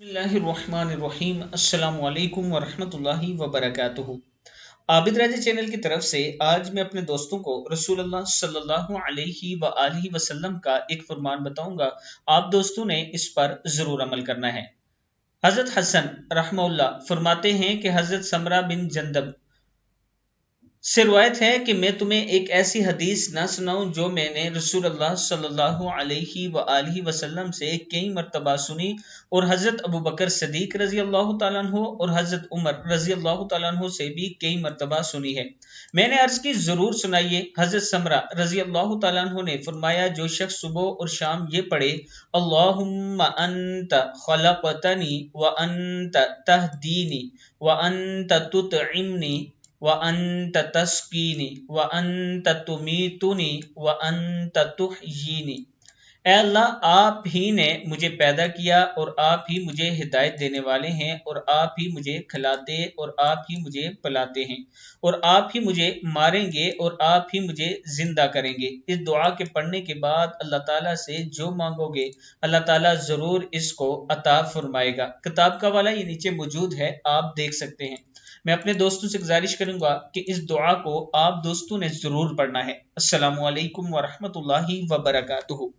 बिस्मिल्लाहिर्रहमानिर्रहीम। अस्सलाम वालेकुम वरहमतुल्लाहि वबरकातुहू। आबिद राजा चैनल की तरफ से आज मैं अपने दोस्तों को रसूलुल्लाह सल्लल्लाहु अलैहि व आलिहि वसल्लम का एक फरमान बताऊंगा। आप दोस्तों ने इस पर जरूर अमल करना है। हजरत हसन रहमहुल्लाह फरमाते हैं कि हजरत समरा बिन जंदब से रिवायत है कि मैं तुम्हें एक ऐसी हदीस ना सुनाऊं जो मैंने रसूलुल्लाह सल्लल्लाहु अलैहि व आलिहि वसल्लम से कई मरतबा सुनी और हजरत अबू बकर सदीक रजी अल्लाह तआला अन्हु और हजरत उमर रजी अल्लाह तआला अन्हु से भी कई मरतबा सुनी है। मैंने अर्ज की जरूर सुनाइए। हजरत समरा रजी अल्लाह तआला अन्हु ने फरमाया, जो शख्स सुबह और शाम ये पढ़े, अल्लाहुम्मा अंत खलकतनी व अंत तहदीनी व अंत तुतइमनी व अंत तस्कीनी व अंत तुमीतुनी व अंत तुहयीनी। ऐ अल्लाह, आप ही ने मुझे पैदा किया और आप ही मुझे हिदायत देने वाले हैं और आप ही मुझे खिलाते और आप ही मुझे पिलाते हैं और आप ही मुझे मारेंगे और आप ही मुझे जिंदा करेंगे। इस दुआ के पढ़ने के बाद अल्लाह ताला से जो मांगोगे अल्लाह ताला जरूर इसको अता फरमाएगा। किताब का वाला ये नीचे मौजूद है, आप देख सकते हैं। मैं अपने दोस्तों से गुजारिश करूंगा कि इस दुआ को आप दोस्तों ने जरूर पढ़ना है। अस्सलामु अलैकुम वरहमतुल्लाहि वबरकातुहू।